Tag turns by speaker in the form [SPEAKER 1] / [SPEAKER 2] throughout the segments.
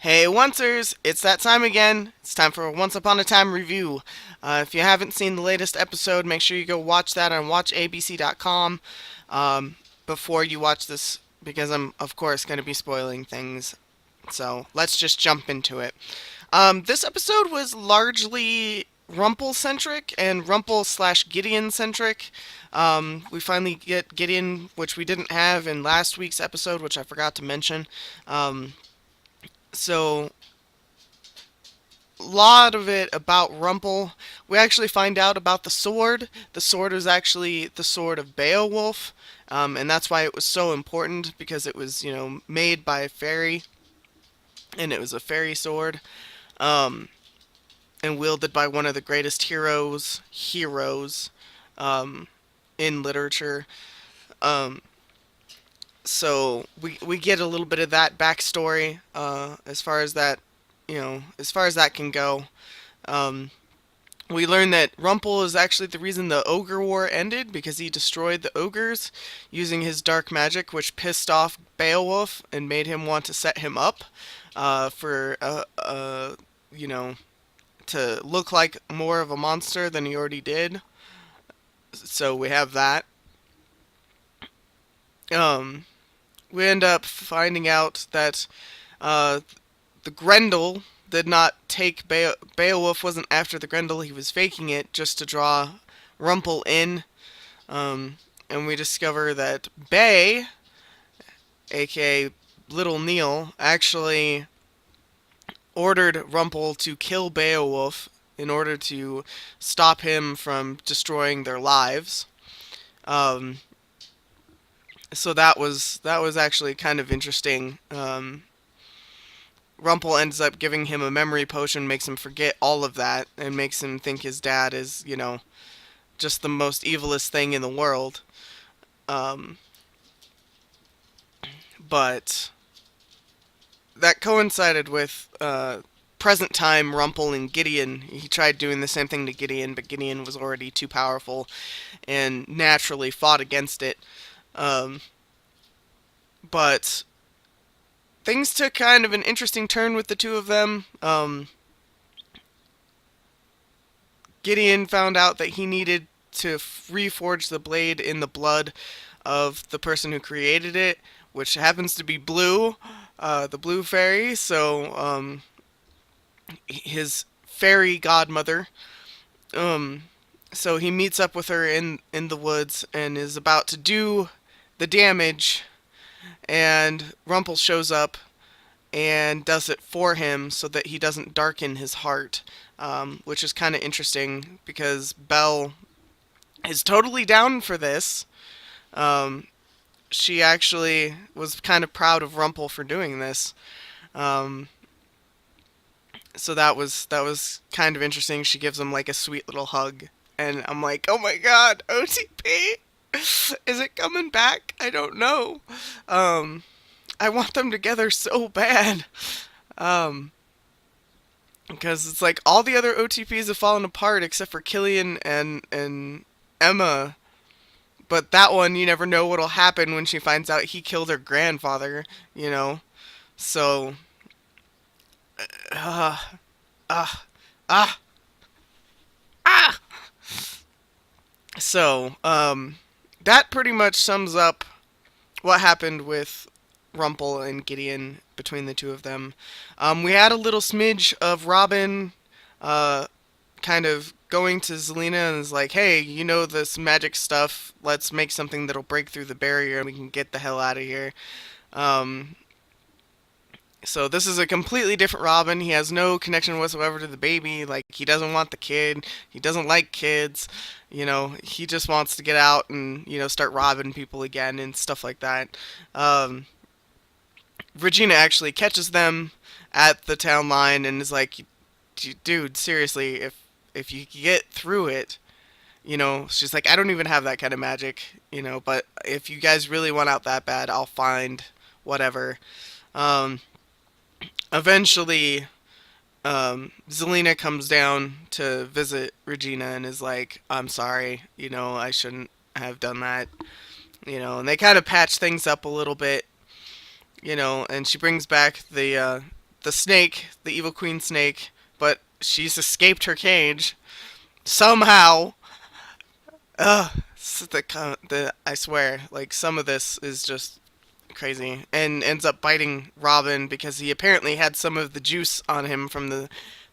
[SPEAKER 1] Hey, Oncers! It's that time again. It's time for a Once Upon a Time review. If you haven't seen the latest episode, make sure you go watch that on watchabc.com before you watch this, because I'm, of course, going to be spoiling things. So let's just jump into it. This episode was largely Rumple centric and Rumple slash Gideon centric. We finally get Gideon, which we didn't have in last week's episode, which I forgot to mention. Um, so lot of it about Rumple. We actually find out about the sword. The sword was actually the sword of Beowulf, and that's why it was so important, because it was, made by a fairy, and it was a fairy sword, um, and wielded by one of the greatest heroes um, in literature. Um, so we get a little bit of that backstory, as far as that can go. Um, We learn that Rumple is actually the reason the Ogre War ended, because he destroyed the ogres using his dark magic, which pissed off Beowulf and made him want to set him up for, you know, to look like more of a monster than he already did. So we have that. Um, we end up finding out that uh, the Grendel did not take Beowulf wasn't after the Grendel, he was faking it just to draw Rumple in. Um, and we discover that Bay, aka Little Neil, actually ordered Rumple to kill Beowulf in order to stop him from destroying their lives. Um, so that was actually kind of interesting. Rumple ends up giving him a memory potion, makes him forget all of that, and makes him think his dad is, just the most evilest thing in the world. Um, but that coincided with present time Rumple and Gideon. He tried doing the same thing to Gideon, but Gideon was already too powerful and naturally fought against it. Um, but things took kind of an interesting turn with the two of them. Gideon found out that he needed to reforge the blade in the blood of the person who created it, which happens to be Blue, the Blue Fairy. So, his fairy godmother. Um, so he meets up with her in the woods and is about to do the damage, and Rumple shows up and does it for him so that he doesn't darken his heart, which is kind of interesting because Belle is totally down for this. Um, she actually was kind of proud of Rumple for doing this. Um, so that was kind of interesting. She gives him like a sweet little hug, and I'm like, oh my god, OTP, is it coming back? I don't know. Um, I want them together so bad. Um, because it's like all the other OTPs have fallen apart except for Killian and Emma. But that one, you never know what'll happen when she finds out he killed her grandfather. You know, so uh, ah ah ah. So that pretty much sums up what happened with Rumple and Gideon between the two of them. We had a little smidge of Robin uh, kind of going to Zelina and is like, hey, you know this magic stuff. Let's make something that'll break through the barrier and we can get the hell out of here. Um, so this is a completely different Robin. He has no connection whatsoever to the baby. Like, he doesn't want the kid. He doesn't like kids. He just wants to get out and, start robbing people again and stuff like that. Um, Regina actually catches them at the town line and is like, dude, seriously, if you get through it, she's like, I don't even have that kind of magic, but if you guys really want out that bad, I'll find whatever. Um, eventually, Zelina comes down to visit Regina and is like, I'm sorry, I shouldn't have done that, and they kind of patch things up a little bit, and she brings back the the snake, the evil queen snake, but she's escaped her cage somehow. Ugh, I swear, like some of this is just crazy, and ends up biting Robin because he apparently had some of the juice on him from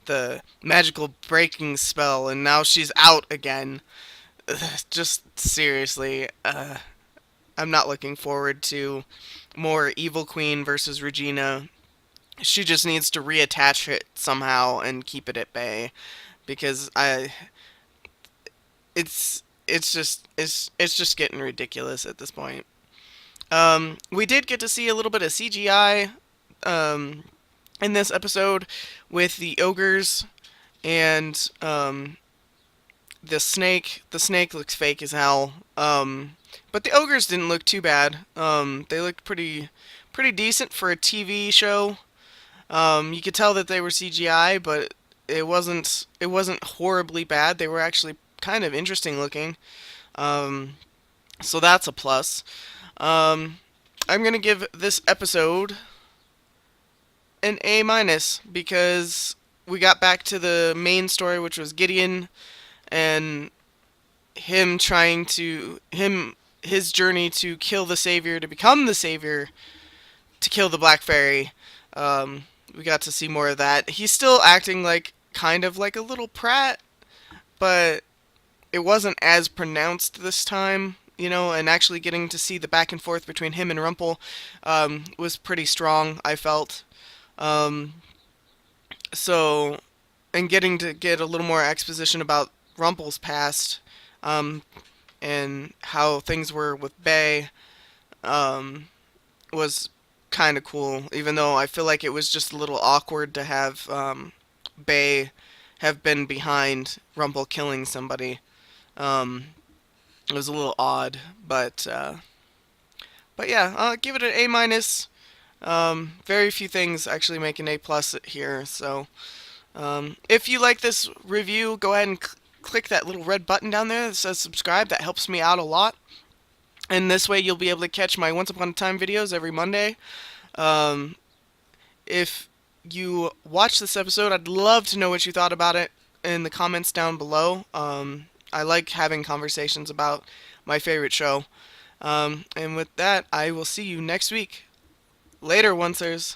[SPEAKER 1] the magical breaking spell, and now she's out again. Ugh, just seriously, I'm not looking forward to more Evil Queen versus Regina. She just needs to reattach it somehow and keep it at bay because it's just getting ridiculous at this point. We did get to see a little bit of CGI um, in this episode with the ogres and the snake. The snake looks fake as hell. But the ogres didn't look too bad. They looked pretty decent for a TV show. You could tell that they were CGI, but it wasn't horribly bad. They were actually kind of interesting looking. Um, so that's a plus. Um, I'm gonna give this episode an A minus because we got back to the main story, which was Gideon and him trying to his journey to kill the savior, to become the savior, to kill the Black Fairy. We got to see more of that. He's still acting like kind of like a little prat, but it wasn't as pronounced this time, and actually getting to see the back and forth between him and Rumple was pretty strong, I felt. Um, so, and getting to get a little more exposition about Rumple's past um, and how things were with Bay um, was kind of cool, even though I feel like it was just a little awkward to have Bay have been behind Rumple killing somebody. Um, it was a little odd, but yeah, I'll give it an A minus. Very few things actually make an A plus here. So if you like this review, go ahead and click that little red button down there that says subscribe. That helps me out a lot. And this way you'll be able to catch my Once Upon a Time videos every Monday. Um, if you watch this episode, I'd love to know what you thought about it in the comments down below. I like having conversations about my favorite show. And with that, I will see you next week. Later, Oncers.